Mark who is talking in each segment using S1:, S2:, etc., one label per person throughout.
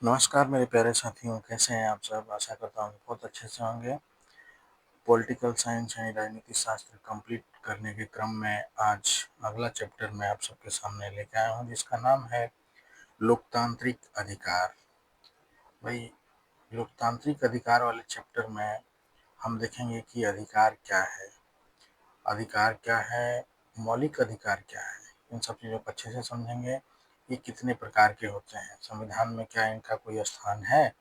S1: नमस्कार मेरे प्यारे साथियों, कैसे हैं आप सब? आशा करता हूँ बहुत अच्छे से होंगे। पॉलिटिकल साइंस यानी राजनीति शास्त्र कंप्लीट करने के क्रम में आज अगला चैप्टर मैं आप सबके सामने लेके आया हूँ, जिसका नाम है लोकतांत्रिक अधिकार। भाई, लोकतांत्रिक अधिकार वाले चैप्टर में हम देखेंगे कि अधिकार क्या है, अधिकार क्या है, मौलिक अधिकार क्या है। इन सब चीज़ों को अच्छे से समझेंगे। ये कितने प्रकार के होते हैं, संविधान में क्या इनका कोई स्थान है,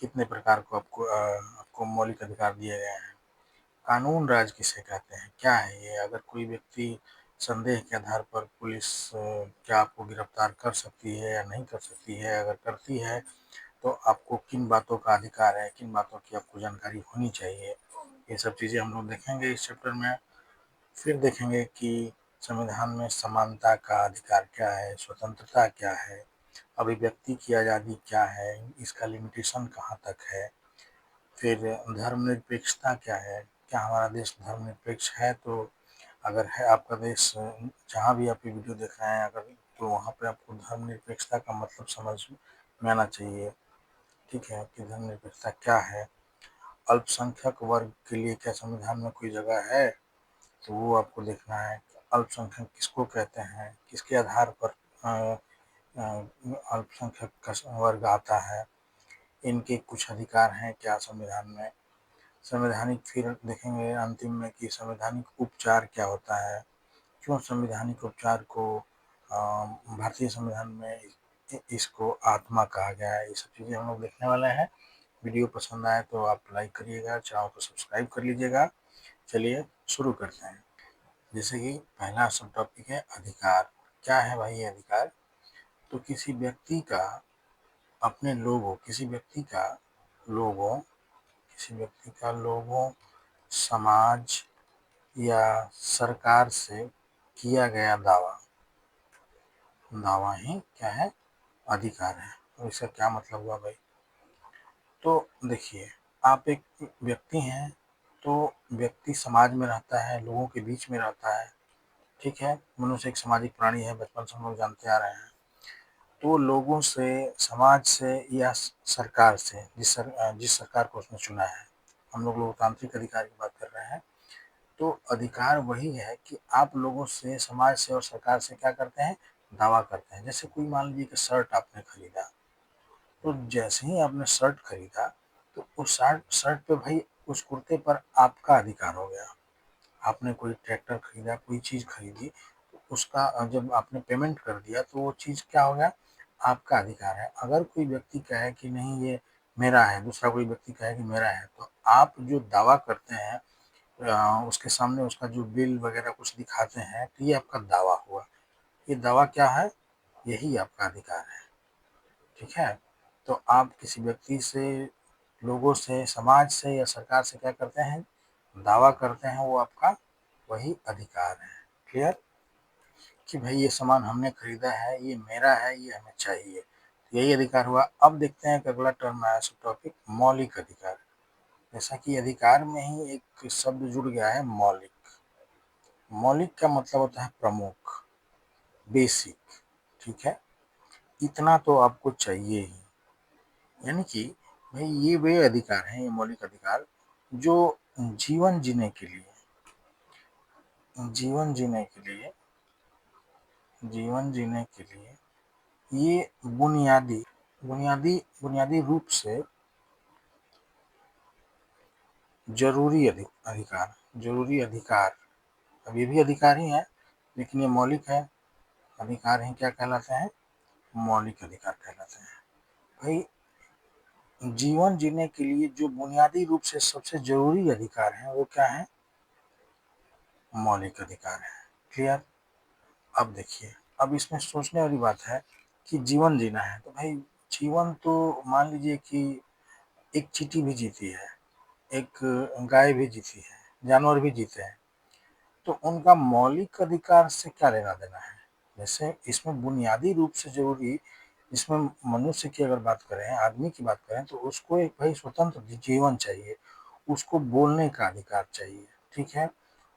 S1: कितने प्रकार को आपको मौलिक अधिकार दिए गए हैं, कानून राज किसे कहते हैं, क्या है ये, अगर कोई व्यक्ति संदेह के आधार पर पुलिस क्या आपको गिरफ्तार कर सकती है या नहीं कर सकती है, अगर करती है तो आपको किन बातों का अधिकार है, किन बातों की आपको जानकारी होनी चाहिए, ये सब चीज़ें हम लोग देखेंगे इस चैप्टर में। फिर देखेंगे कि संविधान में समानता का अधिकार क्या है, स्वतंत्रता क्या है, अभिव्यक्ति की आज़ादी क्या है, इसका लिमिटेशन कहाँ तक है। फिर धर्मनिरपेक्षता क्या है, क्या हमारा देश धर्मनिरपेक्ष है? तो अगर है आपका देश, जहाँ भी आप ये वीडियो देख रहे हैं, अगर तो वहाँ पे आपको धर्मनिरपेक्षता का मतलब समझ में आना चाहिए। ठीक है, कि धर्मनिरपेक्षता क्या है। अल्पसंख्यक वर्ग के लिए क्या संविधान में कोई जगह है? तो वो आपको देखना है कि अल्पसंख्यक किसको कहते हैं, किसके आधार पर अल्पसंख्यक का वर्ग आता है, इनके कुछ अधिकार हैं क्या संविधान में। संवैधानिक फिर देखेंगे अंतिम में कि संवैधानिक उपचार क्या होता है, क्यों संवैधानिक उपचार को भारतीय संविधान में इसको आत्मा कहा गया है। ये सब चीज़ें हम लोग देखने वाले हैं। वीडियो पसंद आए तो आप लाइक करिएगा, चैनल को सब्सक्राइब कर लीजिएगा। चलिए शुरू करते हैं। जैसे कि पहला सब टॉपिक है अधिकार। क्या है भाई ये अधिकार? तो किसी व्यक्ति का अपने लोगों, किसी व्यक्ति का लोगों, समाज या सरकार से किया गया दावा, दावा ही क्या है? अधिकार है। तो इसका क्या मतलब हुआ भाई? तो देखिए, आप एक व्यक्ति हैं, तो व्यक्ति समाज में रहता है, लोगों के बीच में रहता है। ठीक है, मनुष्य एक सामाजिक प्राणी है, बचपन से हम लोग जानते आ रहे हैं। तो लोगों से, समाज से या सरकार से, जिस सरकार को उसने चुना है, हम लोग लोकतांत्रिक अधिकार की बात कर रहे हैं। तो अधिकार वही है कि आप लोगों से, समाज से और सरकार से क्या करते हैं? दावा करते हैं। जैसे कोई मान लीजिए कि शर्ट आपने खरीदा, तो जैसे ही आपने शर्ट खरीदा, तो उस शर्ट शर्ट पे भाई, उस कुर्ते पर आपका अधिकार हो गया। आपने कोई ट्रैक्टर खरीदा, कोई चीज़ खरीदी, तो उसका जब आपने पेमेंट कर दिया तो वो चीज़ क्या हो गया? आपका अधिकार है। अगर कोई व्यक्ति कहे कि नहीं ये मेरा है, दूसरा कोई व्यक्ति कहे कि मेरा है, तो आप जो दावा करते हैं, उसके सामने उसका जो बिल वगैरह कुछ दिखाते हैं, तो ये आपका दावा हुआ। ये दावा क्या है? यही आपका अधिकार है। ठीक है, तो आप किसी व्यक्ति से, लोगों से, समाज से या सरकार से क्या करते हैं? दावा करते हैं, वो आपका वही अधिकार है। क्लियर? कि भाई ये सामान हमने खरीदा है, ये मेरा है, ये हमें चाहिए, यही अधिकार हुआ। अब देखते हैं कि अगला टर्म आया सब टॉपिक, मौलिक अधिकार। जैसा कि अधिकार में ही एक शब्द जुड़ गया है, मौलिक। मौलिक का मतलब होता है प्रमुख, बेसिक। ठीक है, इतना तो आपको चाहिए ही। यानी कि भाई ये वे अधिकार हैं, ये मौलिक अधिकार, जो जीवन जीने के लिए, जीवन जीने के लिए, जीवन जीने के लिए ये बुनियादी, बुनियादी रूप से जरूरी अधिकार, जरूरी अधिकार। अब ये भी अधिकार ही है, लेकिन ये मौलिक है। अधिकार हैं, क्या कहलाते हैं? मौलिक अधिकार कहलाते हैं। भाई, जीवन जीने के लिए जो बुनियादी रूप से सबसे जरूरी अधिकार है, वो क्या है? मौलिक अधिकार है। क्लियर? अब देखिए, अब इसमें सोचने वाली बात है कि जीवन जीना है, तो भाई जीवन तो मान लीजिए कि एक चींटी भी जीती है, एक गाय भी जीती है, जानवर भी जीते हैं, तो उनका मौलिक अधिकार से क्या लेना देना है? जैसे इसमें बुनियादी रूप से जरूरी, इसमें मनुष्य की अगर बात करें, आदमी की बात करें, तो उसको एक भाई स्वतंत्र जीवन चाहिए, उसको बोलने का अधिकार चाहिए। ठीक है,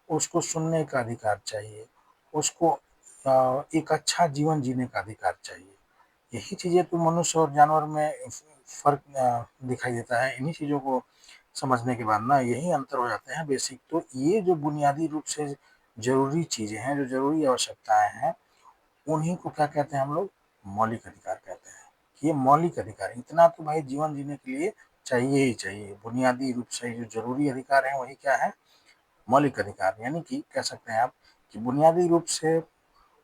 S1: उसको सुनने का अधिकार चाहिए, उसको एक अच्छा जीवन जीने का अधिकार चाहिए। यही चीज़ें तो मनुष्य और जानवर में फ़र्क दिखाई देता है। इन्हीं चीज़ों को समझने के बाद ना यही अंतर हो जाते हैं बेसिक। तो ये जो बुनियादी रूप से ज़रूरी चीज़ें हैं, जो ज़रूरी आवश्यकताएँ हैं, उन्हीं को क्या कहते हैं हम लोग? मौलिक अधिकार कहते हैं। ये मौलिक अधिकार, इतना तो भाई जीवन जीने के लिए चाहिए ही चाहिए। बुनियादी रूप से जो ज़रूरी अधिकार हैं वही क्या है? मौलिक अधिकार। यानी कि कह सकते हैं आप कि बुनियादी रूप से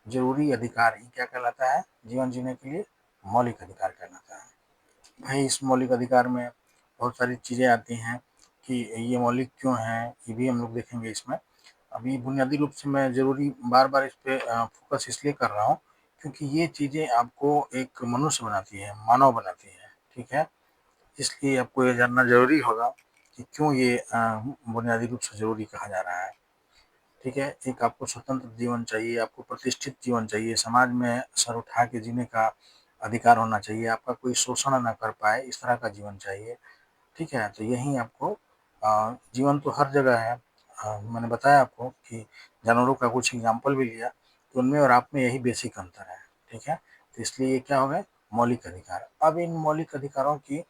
S1: ज़रूरी अधिकार ही क्या कहलाता है जीवन जीने के लिए? मौलिक अधिकार कहलाता है। भाई इस मौलिक अधिकार में बहुत सारी चीज़ें आती हैं कि ये मौलिक क्यों हैं, ये भी हम लोग देखेंगे इसमें। अभी बुनियादी रूप से मैं ज़रूरी बार-बार इस पे फ़ोकस इसलिए कर रहा हूँ क्योंकि ये चीज़ें आपको एक मनुष्य बनाती है, मानव बनाती है, ठीक है? इसलिए आपको ये जानना ज़रूरी होगा कि क्यों ये बुनियादी रूप से ज़रूरी कहा जा रहा है, ठीक है? एक आपको स्वतंत्र जीवन चाहिए, आपको प्रतिष्ठित जीवन चाहिए, समाज में सर उठा के जीने का अधिकार होना चाहिए, आपका कोई शोषण ना कर पाए, इस तरह का जीवन चाहिए। ठीक है? तो यही आपको जीवन तो हर जगह है। मैंने बताया आपको कि जानवरों का कुछ एग्ज़ाम्पल भी लिया, तो उनमें और आप में यही बेसिक अंतर है, ठीक है? तो इसलिए ये क्या हो गए? मौलिक अधिकार। अब इन मौलिक अधिकारों की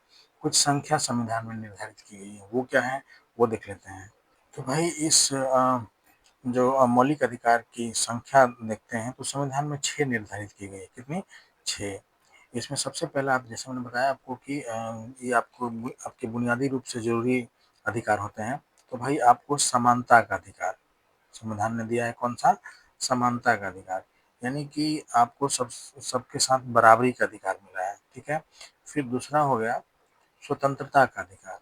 S1: कुछ संख्या संविधान में निर्धारित की गई है, वो क्या है? वो देख लेते हैं। तो भाई इस जो मौलिक अधिकार की संख्या देखते हैं, तो संविधान में 6 निर्धारित की गई है। कितनी? 6। इसमें सबसे पहला आप जैसे मैंने बताया आपको कि ये आपको आपके बुनियादी रूप से ज़रूरी अधिकार होते हैं। तो भाई आपको समानता का अधिकार संविधान ने दिया है, कौन-सा? समानता का अधिकार। यानी कि आपको सबके साथ बराबरी का अधिकार मिला है, ठीक है? फिर दूसरा हो गया स्वतंत्रता का अधिकार।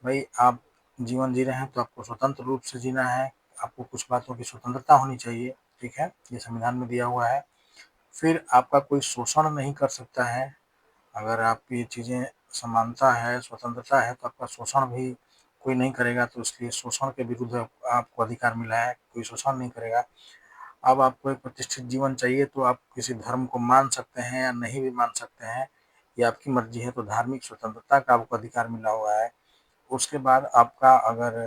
S1: भाई आप जीवन जी रहे हैं तो आपको स्वतंत्र रूप से जीना है, आपको कुछ बातों की स्वतंत्रता होनी चाहिए, ठीक है? ये संविधान में दिया हुआ है। फिर आपका कोई शोषण नहीं कर सकता है। अगर आप ये चीज़ें समानता है, स्वतंत्रता है, तो आपका शोषण भी कोई नहीं करेगा, तो इसलिए शोषण के विरुद्ध आपको अधिकार मिला है, कोई शोषण नहीं करेगा। अब आपको एक प्रतिष्ठित जीवन चाहिए, तो आप किसी धर्म को मान सकते हैं या नहीं भी मान सकते हैं, ये आपकी मर्ज़ी है, तो धार्मिक स्वतंत्रता का आपको अधिकार मिला हुआ है। उसके बाद आपका अगर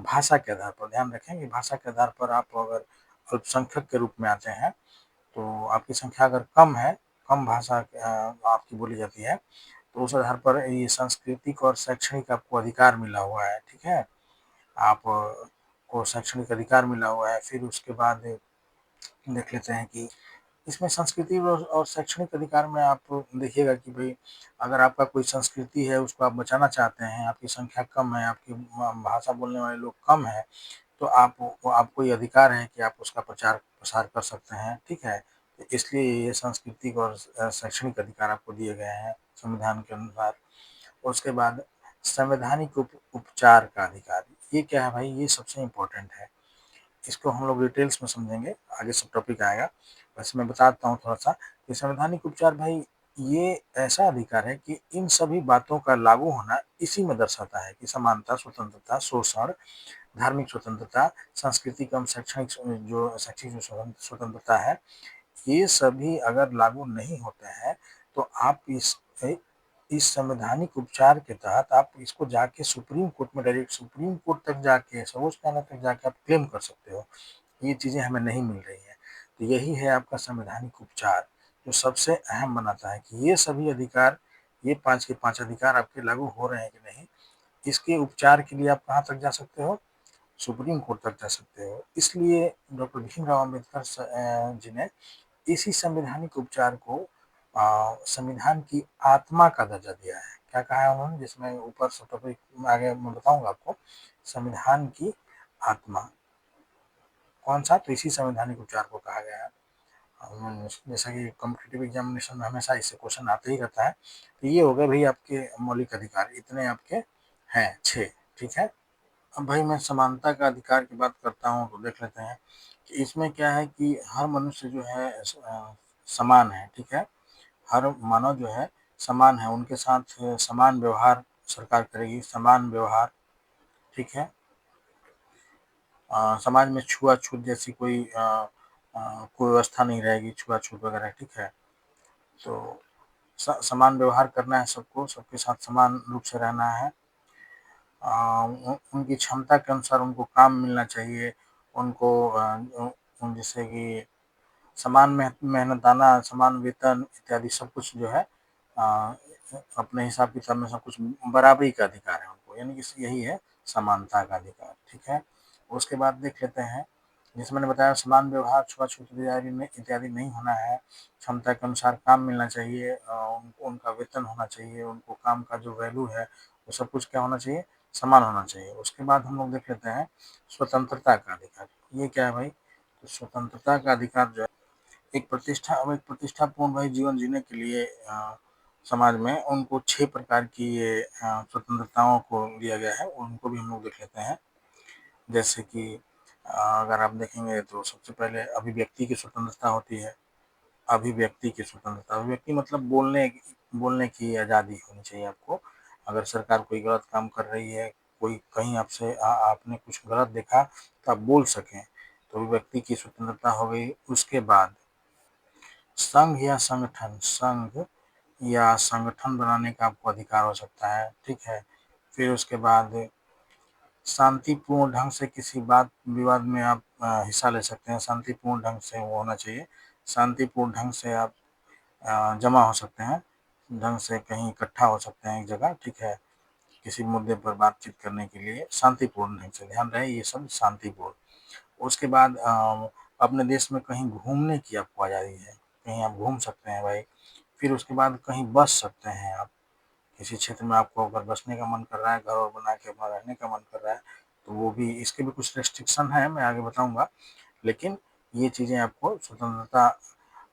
S1: भाषा के आधार पर ध्यान रखें कि भाषा के आधार पर आप अगर अल्पसंख्यक के रूप में आते हैं, तो आपकी संख्या अगर कम है, कम भाषा आपकी बोली जाती है, तो उस आधार पर ये सांस्कृतिक और शैक्षणिक आपको अधिकार मिला हुआ है, ठीक है? आप को शैक्षणिक अधिकार मिला हुआ है। फिर उसके बाद देख लेते हैं कि इसमें संस्कृति और शैक्षणिक अधिकार में आप देखिएगा कि भई अगर आपका कोई संस्कृति है, उसको आप बचाना चाहते हैं, आपकी संख्या कम है, आपकी भाषा बोलने वाले लोग कम हैं, तो आपको ये अधिकार है कि आप उसका प्रचार-प्रसार कर सकते हैं, ठीक है? तो इसलिए ये सांस्कृतिक और शैक्षणिक अधिकार आपको दिए गए हैं संविधान के अनुसार। उसके बाद संवैधानिक उपचार का अधिकार, ये क्या है भाई? ये सबसे इम्पोर्टेंट है। इसको हम लोग डिटेल्स में समझेंगे, आगे सब टॉपिक आएगा। वैसे मैं बता देता हूँ थोड़ा-सा कि संवैधानिक उपचार भाई ये ऐसा अधिकार है कि इन सभी बातों का लागू होना इसी में दर्शाता है कि समानता, स्वतंत्रता, शोषण, धार्मिक स्वतंत्रता, सांस्कृतिक एवं शैक्षिक जो स्वतंत्रता है, ये सभी अगर लागू नहीं होते हैं, तो आप इस संवैधानिक उपचार के तहत आप इसको जाके सुप्रीम कोर्ट में डायरेक्ट सुप्रीम कोर्ट तक जाके, सर्वोच्च न्यायालय तक जाके आप क्लेम कर सकते हो। ये चीज़ें हमें नहीं मिल रही हैं। तो यही है आपका संवैधानिक उपचार, जो सबसे अहम बनाता है कि ये सभी अधिकार, ये 5 के 5 अधिकार आपके लागू हो रहे हैं कि नहीं, इसके उपचार के लिए आप कहाँ तक जा सकते हो? सुप्रीम कोर्ट तक जा सकते हो। इसलिए डॉक्टर भीमराव अम्बेडकर जी ने इसी संवैधानिक उपचार को संविधान की आत्मा का दर्जा दिया है। क्या कहा है उन्होंने? जिसमें ऊपर सब टॉपिक आगे मैं बताऊँगा आपको। संविधान की आत्मा, कौन-सा? तो इसी संवैधानिक उपचार को कहा गया है। जैसा कि कॉम्पिटिटिव एग्जामिनेशन में हमेशा इससे क्वेश्चन आता ही रहता है। तो ये हो गए भई आपके मौलिक अधिकार, इतने आपके हैं 6, ठीक है? अब भाई मैं समानता का अधिकार की बात करता हूँ, तो देख लेते हैं कि इसमें क्या है कि हर मनुष्य जो है समान है, ठीक है? हर मानव जो है समान है, उनके साथ समान व्यवहार सरकार करेगी, समान व्यवहार, ठीक है? समाज में छुआ-छूत जैसी कोई व्यवस्था नहीं रहेगी, छुआ-छूत वगैरह, ठीक है? तो समान व्यवहार करना है सबको, सबके साथ समान रूप से रहना है। उनकी क्षमता के अनुसार उनको काम मिलना चाहिए, उनको जैसे कि समान मेहनताना, समान वेतन इत्यादि सब कुछ जो है अपने हिसाब किताब में सब कुछ बराबरी का अधिकार है उनको, यानी कि यही है समानता का अधिकार। ठीक है, उसके बाद देख लेते हैं, जैसे मैंने बताया समान व्यवहार, छुआछूत इत्यादि नहीं होना है, क्षमता के अनुसार काम मिलना चाहिए, उनका वेतन होना चाहिए, उनको काम का जो वैल्यू है वो सब कुछ क्या होना चाहिए, समान होना चाहिए। उसके बाद हम लोग देख लेते हैं स्वतंत्रता का अधिकार। ये क्या है भाई, तो स्वतंत्रता का अधिकार जो है एक प्रतिष्ठापूर्ण भाई जीवन जीने के लिए समाज में उनको 6 प्रकार की ये स्वतंत्रताओं को दिया गया है, उनको भी हम लोग देख लेते हैं। जैसे कि अगर आप देखेंगे तो सबसे पहले अभिव्यक्ति की स्वतंत्रता होती है। अभिव्यक्ति की स्वतंत्रता, अभिव्यक्ति मतलब बोलने की आज़ादी होनी चाहिए आपको। अगर सरकार कोई गलत काम कर रही है, कोई कहीं आपसे आपने कुछ गलत देखा तो आप बोल सकें, तो अभिव्यक्ति की स्वतंत्रता हो गई। उसके बाद संघ या संगठन बनाने का आपको अधिकार हो सकता है। ठीक है, फिर उसके बाद शांतिपूर्ण ढंग से किसी बात विवाद में आप हिस्सा ले सकते हैं। शांतिपूर्ण ढंग से वो होना चाहिए, शांतिपूर्ण ढंग से आप जमा हो सकते हैं, ढंग से कहीं इकट्ठा हो सकते हैं एक जगह। ठीक है, किसी मुद्दे पर बातचीत करने के लिए शांतिपूर्ण ढंग से, ध्यान रहे ये सब शांतिपूर्ण। उसके बाद अपने देश में कहीं घूमने की आपको आज़ादी है, कहीं आप घूम सकते हैं भाई। फिर उसके बाद कहीं बस सकते हैं आप, किसी क्षेत्र में आपको अगर बसने का मन कर रहा है, घर और बना के अपना रहने का मन कर रहा है, तो वो भी, इसके भी कुछ रेस्ट्रिक्शन है, मैं आगे बताऊंगा। लेकिन ये चीज़ें आपको स्वतंत्रता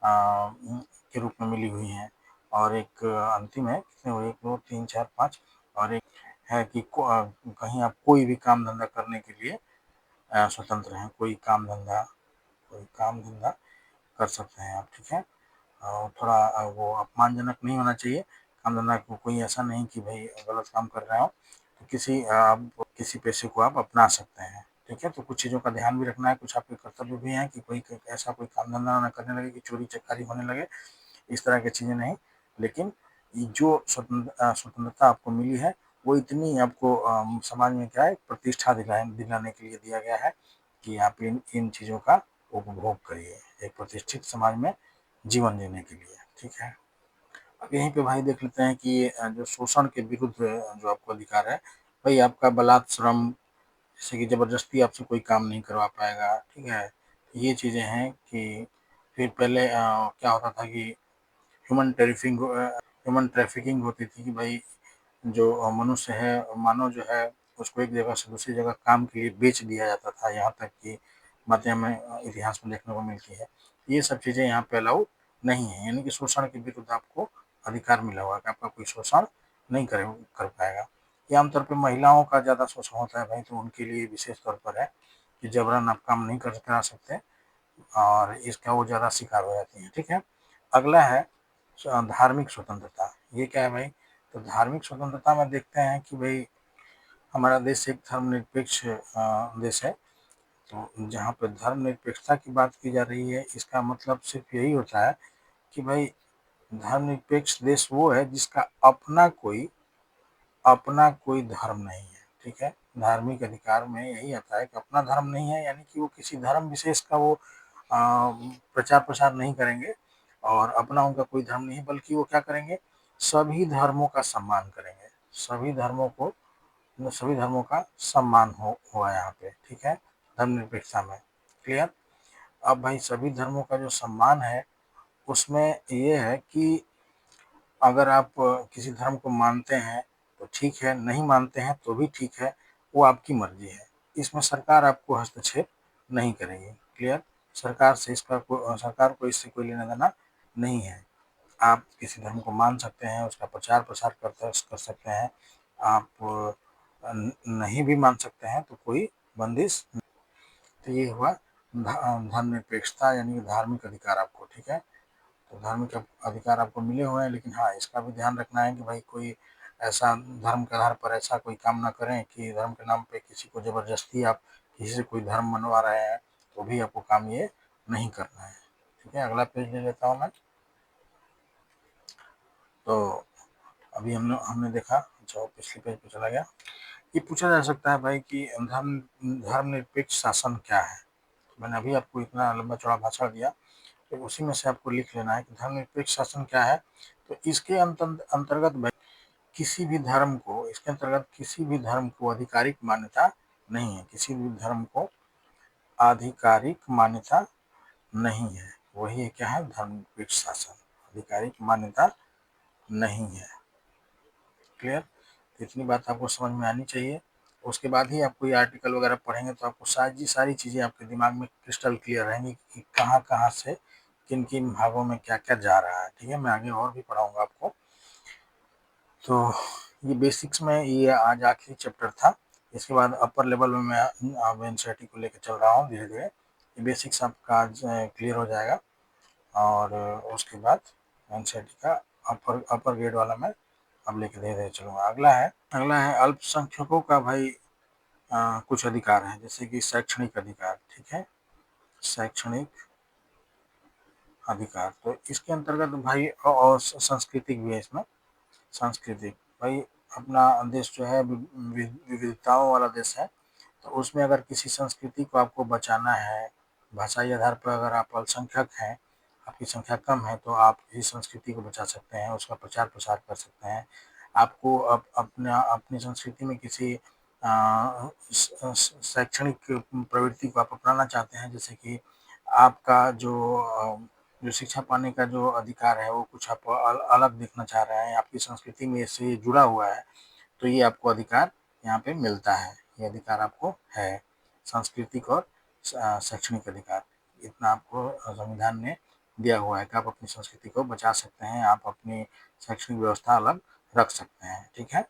S1: के रूप में मिली हुई हैं। और एक अंतिम है, कितने हुए, 1 2 3 4 5, और एक है कि कहीं आप कोई भी काम धंधा करने के लिए स्वतंत्र हैं। कोई काम धंधा कर सकते हैं आप। ठीक है, और थोड़ा वो अपमानजनक नहीं होना चाहिए काम धंधा को, कोई ऐसा नहीं कि भाई गलत काम कर रहे हो, तो किसी पेशे को आप अपना सकते हैं। ठीक है, तो कुछ चीज़ों का ध्यान भी रखना है, कुछ आपके कर्तव्य भी हैं कि कोई ऐसा कोई काम धंधा ना करने लगे कि चोरी चकारी होने लगे, इस तरह की चीज़ें नहीं। लेकिन ये जो स्वतंत्रता आपको मिली है वो इतनी आपको समाज में क्या है, प्रतिष्ठा दिलाने के लिए दिया गया है कि आप इन इन चीज़ों का उपभोग करिए एक प्रतिष्ठित समाज में जीवन जीने के लिए। ठीक है, अब यहीं पे भाई देख लेते हैं कि जो शोषण के विरुद्ध जो आपको अधिकार है, भाई आपका बलात् श्रम, जैसे कि ज़बरदस्ती आपसे कोई काम नहीं करवा पाएगा। ठीक है, ये चीज़ें हैं कि फिर पहले क्या होता था कि ह्यूमन ट्रैफिकिंग होती थी कि भाई जो मनुष्य है, मानव जो है, उसको एक जगह से दूसरी जगह काम के लिए बेच दिया जाता था। यहाँ तक कि बातें हमें इतिहास में देखने को मिलती है। ये सब चीज़ें यहाँ पे अलाउ नहीं है, यानी कि शोषण के विरुद्ध आपको अधिकार मिला हुआ है कि आपका कोई शोषण नहीं कर पाएगा। ये आमतौर पे महिलाओं का ज़्यादा शोषण होता है भाई, तो उनके लिए विशेष तौर पर है कि जबरन आप काम नहीं करा सकते, और इसका वो ज़्यादा शिकार हो जाती हैं। ठीक है, अगला है धार्मिक स्वतंत्रता। ये क्या है भाई, तो धार्मिक स्वतंत्रता में देखते हैं कि भाई हमारा देश एक धर्मनिरपेक्ष देश है। तो जहाँ पे धर्मनिरपेक्षता की बात की जा रही है, इसका मतलब सिर्फ यही होता है कि भाई धर्मनिरपेक्ष देश वो है जिसका अपना कोई धर्म नहीं है। ठीक है, धार्मिक अधिकार में यही आता है कि अपना धर्म नहीं है, यानी कि वो किसी धर्म विशेष का वो प्रचार प्रसार नहीं करेंगे, और अपना उनका कोई धर्म नहीं है, बल्कि वो क्या करेंगे, सभी धर्मों का सम्मान करेंगे। सभी धर्मों का सम्मान हुआ यहाँ पे। ठीक है, धर्मनिरपेक्षता में। क्लियर। अब भाई सभी धर्मों का जो सम्मान है उसमें ये है कि अगर आप किसी धर्म को मानते हैं तो ठीक है, नहीं मानते हैं तो भी ठीक है, वो आपकी मर्जी है। इसमें सरकार आपको हस्तक्षेप नहीं करेगी। क्लियर। सरकार को इससे कोई लेना देना नहीं है। आप किसी धर्म को मान सकते हैं, उसका प्रचार प्रसार कर सकते हैं, आप नहीं भी मान सकते हैं, तो कोई बंदिश। तो ये हुआ धर्मनिरपेक्षता, यानी धार्मिक अधिकार आपको। ठीक है, तो धार्मिक अधिकार आपको मिले हुए हैं, लेकिन हाँ इसका भी ध्यान रखना है कि भाई कोई ऐसा धर्म के आधार पर ऐसा कोई काम ना करें कि धर्म के नाम पे किसी को जबरदस्ती आप किसी से कोई धर्म मनवा रहे हैं, तो भी आपको काम ये नहीं करना है। ठीक है, अगला पेज ले लेता हूँ मैं। तो अभी हमने देखा, अच्छा पिछले पेज पे चला गया। ये पूछा जा सकता है भाई कि धर्मनिरपेक्ष शासन क्या है। मैंने अभी आपको इतना लंबा चौड़ा भाषण दिया, तो उसी में से आपको लिख लेना है कि धर्मनिरपेक्ष शासन क्या है। तो इसके अंतर्गत किसी भी धर्म को, इसके अंतर्गत किसी भी धर्म को आधिकारिक मान्यता नहीं है, किसी भी धर्म को आधिकारिक मान्यता नहीं है। वही क्या है, धर्मनिरपेक्ष शासन, आधिकारिक मान्यता नहीं है। क्लियर? तो इतनी बात आपको समझ में आनी चाहिए। उसके बाद ही आप कोई आर्टिकल वगैरह पढ़ेंगे तो आपको सारी चीज़ें आपके दिमाग में क्रिस्टल क्लियर रहेंगी कि कहाँ कहाँ से किन किन भागों में क्या क्या जा रहा है। ठीक है, मैं आगे और भी पढ़ाऊंगा आपको। तो ये बेसिक्स में ये आज आखिरी चैप्टर था। इसके बाद अपर लेवल में मैं अब एनसीईआरटी को लेकर चल रहा हूँ धीरे धीरे। ये बेसिक्स आपका आज क्लियर हो जाएगा और उसके बाद एनसीईआरटी का अपर ग्रेड वाला मैं अब लेके धीरे धीरे चलूँगा। अगला है अल्पसंख्यकों का भाई कुछ अधिकार है, जैसे कि शैक्षणिक अधिकार। ठीक है, शैक्षणिक अधिकार। तो इसके अंतर्गत भाई और सांस्कृतिक भी है इसमें। सांस्कृतिक भाई, अपना देश जो है विविधताओं वाला देश है। तो उसमें अगर किसी संस्कृति को आपको बचाना है, भाषाई आधार पर अगर आप अल्पसंख्यक हैं, आपकी संख्या कम है, तो आप इस संस्कृति को बचा सकते हैं, उसका प्रचार प्रसार कर सकते हैं। आपको अपनी संस्कृति में किसी शैक्षणिक प्रवृत्ति को आप अपनाना चाहते हैं, जैसे कि आपका जो शिक्षा पाने का जो अधिकार है वो कुछ आप अलग देखना चाह रहे हैं, आपकी संस्कृति में इससे जुड़ा हुआ है, तो ये आपको अधिकार यहाँ पे मिलता है। ये अधिकार आपको है, सांस्कृतिक और शैक्षणिक अधिकार। इतना आपको संविधान ने दिया हुआ है कि आप अपनी संस्कृति को बचा सकते हैं, आप अपनी शैक्षणिक व्यवस्था अलग रख सकते हैं। ठीक है,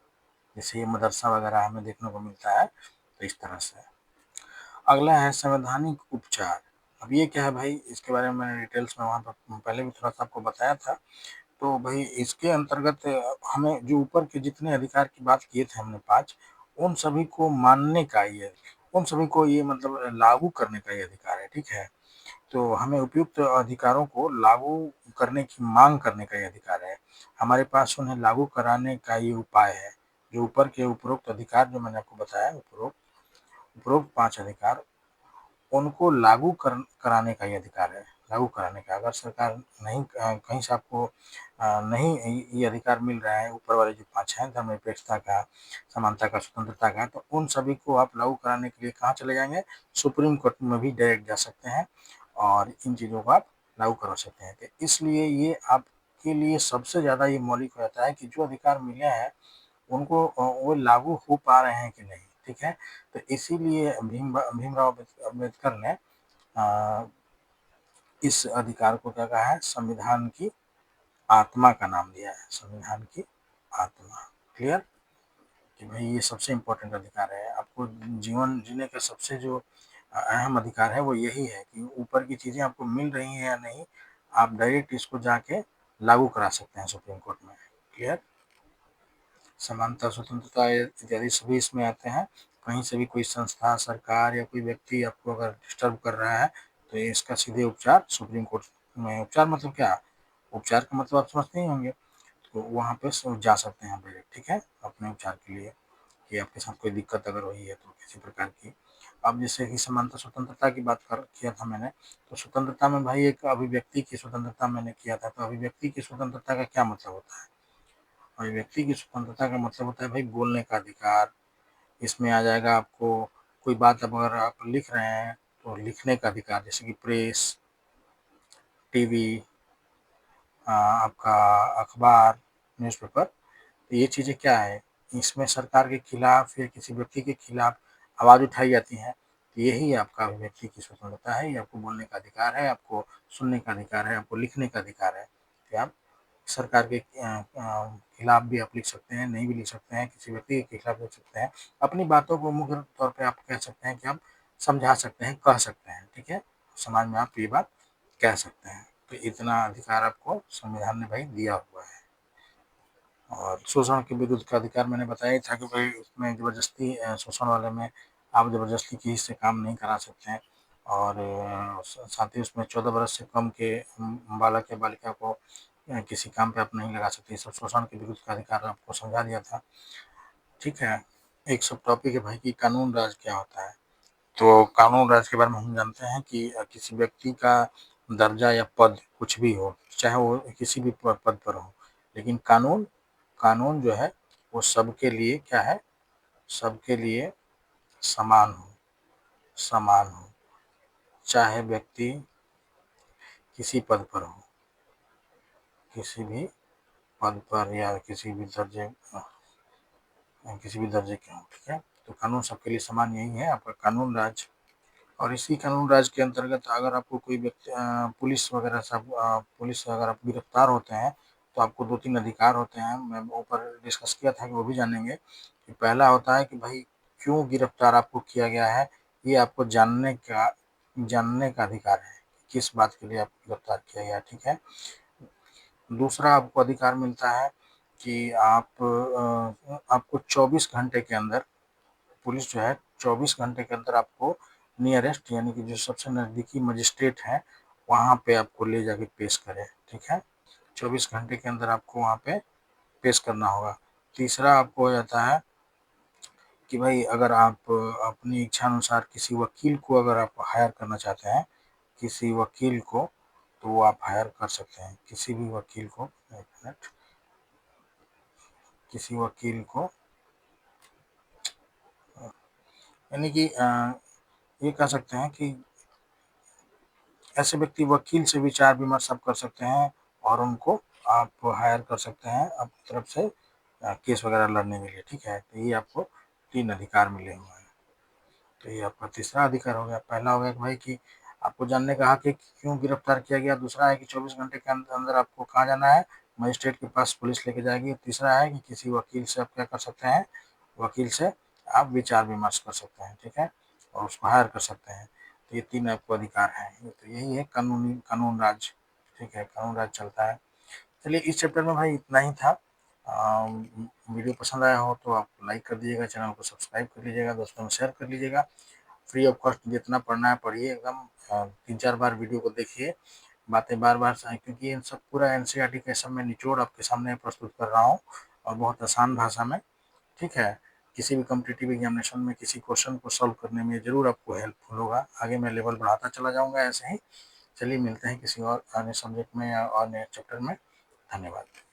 S1: जैसे ये मदरसा वगैरह हमें देखने को मिलता है, तो इस तरह से। अगला है संवैधानिक उपचार। अब ये क्या है भाई, इसके बारे में मैंने डिटेल्स में वहाँ पर पहले भी थोड़ा सा आपको बताया था। तो भाई इसके अंतर्गत हमें जो ऊपर के जितने अधिकार की बात किए थे हमने 5, उन सभी को मानने का ये, उन सभी को ये मतलब लागू करने का ये अधिकार है। ठीक है, तो हमें उपयुक्त अधिकारों को लागू करने की मांग करने का ये अधिकार है। हमारे पास उन्हें लागू कराने का ये उपाय है। जो ऊपर के उपरोक्त अधिकार जो मैंने आपको बताया, उपरोक्त 5 अधिकार, उनको लागू कराने का ही अधिकार है, लागू कराने का। अगर सरकार नहीं कहीं से आपको नहीं ये अधिकार मिल रहा है, ऊपर वाले जो 5 हैं, धर्मनिरपेक्षता का, समानता का, स्वतंत्रता का, तो उन सभी को आप लागू कराने के लिए कहाँ चले जाएंगे, सुप्रीम कोर्ट में भी डायरेक्ट जा सकते हैं और इन चीज़ों को आप लागू करवा सकते हैं। तो इसलिए ये आपके लिए सबसे ज़्यादा ये मौलिक हो जाता है कि जो अधिकार मिले हैं उनको वो लागू हो पा रहे हैं कि नहीं। ठीक है, तो इसीलिए भीमराव अम्बेडकर ने इस अधिकार को क्या कहा है, संविधान की आत्मा का नाम दिया है, संविधान की आत्मा। क्लियर? कि भाई ये सबसे इम्पोर्टेंट अधिकार है। आपको जीवन जीने का सबसे जो अहम अधिकार है वो यही है कि ऊपर की चीज़ें आपको मिल रही हैं या नहीं, आप डायरेक्ट इसको जाके लागू करा सकते हैं सुप्रीम कोर्ट में। क्लियर? समानता, स्वतंत्रता इत्यादि सभी इसमें आते हैं। कहीं से भी कोई संस्था, सरकार या कोई व्यक्ति आपको अगर डिस्टर्ब कर रहा है, तो इसका सीधे उपचार सुप्रीम कोर्ट में। उपचार मतलब क्या? उपचार का मतलब आप समझते ही होंगे। तो वहाँ पे जा सकते हैं डायरेक्ट। ठीक है, अपने उपचार के लिए, कि आपके साथ कोई दिक्कत अगर हुई है तो किसी प्रकार की। अब जैसे कि समानता स्वतंत्रता की बात कर किया था मैंने, तो स्वतंत्रता में भाई एक अभिव्यक्ति की स्वतंत्रता मैंने किया था। तो अभिव्यक्ति की स्वतंत्रता का क्या मतलब होता है? अभिव्यक्ति की स्वतंत्रता का मतलब होता है भाई बोलने का अधिकार। इसमें आ जाएगा आपको कोई बात अगर आप लिख रहे हैं तो लिखने का अधिकार, जैसे कि प्रेस, टीवी, आपका अखबार, न्यूज़पेपर। तो ये चीज़ें क्या है, इसमें सरकार के खिलाफ या किसी व्यक्ति के खिलाफ आवाज़ उठाई जाती है। तो यही आपका अभिव्यक्ति की स्वतंत्रता है। ये आपको बोलने का अधिकार है, आपको सुनने का अधिकार है, आपको लिखने का अधिकार है। कि आप सरकार के खिलाफ भी आप लिख सकते हैं, नहीं भी लिख सकते हैं, किसी व्यक्ति के खिलाफ लिख सकते हैं। अपनी बातों को मुख्य तौर पे आप कह सकते हैं कि आप समझा सकते हैं, कह सकते हैं। ठीक है, समाज में आप ये बात कह सकते हैं। तो इतना अधिकार आपको संविधान ने भाई दिया हुआ है। और शोषण के विरुद्ध का अधिकार मैंने बताया ही था कि भाई उसमें ज़बरदस्ती शोषण वाले में आप ज़बरदस्ती किसी से काम नहीं करा सकते हैं। और साथ ही उसमें 14 वर्ष से कम के बालक या बालिका को किसी काम पे आप नहीं लगा सकते। सब शोषण के विरुद्ध का अधिकार आपको समझा दिया था। ठीक है, एक सब टॉपिक है भाई कि कानून राज क्या होता है। तो कानून राज के बारे में हम जानते हैं कि किसी व्यक्ति का दर्जा या पद कुछ भी हो, चाहे वो किसी भी पद पर हो, लेकिन कानून कानून जो है वो सबके लिए क्या है, सबके लिए समान हो, समान हो, चाहे व्यक्ति किसी पद पर हो, किसी भी पद पर या किसी भी दर्जे के हों, ठीक है। तो कानून सबके लिए समान, यही है आपका कानून राज। और इसी कानून राज के अंतर्गत अगर आपको कोई व्यक्ति पुलिस वगैरह सब पुलिस अगर आप गिरफ्तार होते हैं तो आपको 2-3 अधिकार होते हैं, मैं ऊपर डिस्कस किया था कि वो भी जानेंगे। कि पहला होता है कि भाई क्यों गिरफ्तार आपको किया गया है, ये आपको जानने का अधिकार है, किस बात के लिए आपको गिरफ्तार किया गया, ठीक है। दूसरा आपको अधिकार मिलता है कि आपको 24 घंटे के अंदर, पुलिस जो है 24 घंटे के अंदर आपको नियरेस्ट यानी कि जो सबसे नज़दीकी मजिस्ट्रेट है वहाँ पे आपको ले जाके पेश करे, ठीक है। 24 घंटे के अंदर आपको वहाँ पे पेश करना होगा। तीसरा आपको हो जाता है कि भाई अगर आप अपनी इच्छा अनुसार किसी वकील को अगर आप हायर करना चाहते हैं, किसी वकील को, तो वो आप हायर कर सकते हैं, किसी भी वकील को। एक मिनट, किसी वकील को यानी कि ये कह सकते हैं कि ऐसे व्यक्ति वकील से विचार विमर्श आप कर सकते हैं और उनको आप हायर कर सकते हैं अपनी तरफ से केस वगैरह लड़ने के लिए, ठीक है। तो ये आपको 3 अधिकार मिले हुए हैं। तो ये आपका तीसरा अधिकार हो गया। पहला हो गया कि भाई कि आपको जानने का हक है कि क्यों गिरफ्तार किया गया। दूसरा है कि 24 घंटे के अंदर अंदर आपको कहाँ जाना है, मजिस्ट्रेट के पास पुलिस लेके जाएगी। तीसरा है कि किसी वकील से आप क्या कर सकते हैं, वकील से आप विचार विमर्श कर सकते हैं, ठीक है, और उसको हायर कर सकते हैं। तो ये 3 आपको अधिकार हैं। तो यही है कानून राज, ठीक है, कानून राज चलता है। चलिए इस चैप्टर में भाई इतना ही था। वीडियो पसंद आया हो तो आप लाइक कर दीजिएगा, चैनल को सब्सक्राइब कर लीजिएगा, दोस्तों में शेयर कर लीजिएगा। फ्री ऑफ कॉस्ट जितना पढ़ना है पढ़िए, एकदम 3-4 बार वीडियो को देखिए, बातें बार बार क्योंकि इन सब पूरा एनसीईआरटी का सब मैं निचोड़ आपके सामने प्रस्तुत कर रहा हूँ और बहुत आसान भाषा में, ठीक है। किसी भी कॉम्पिटिटिव एग्जामिनेशन में किसी क्वेश्चन को सॉल्व करने में जरूर आपको हेल्पफुल होगा। आगे मैं लेवल बढ़ाता चला जाऊंगा ऐसे ही। चलिए मिलते हैं किसी और अन्य सब्जेक्ट में या और नए चैप्टर में। धन्यवाद।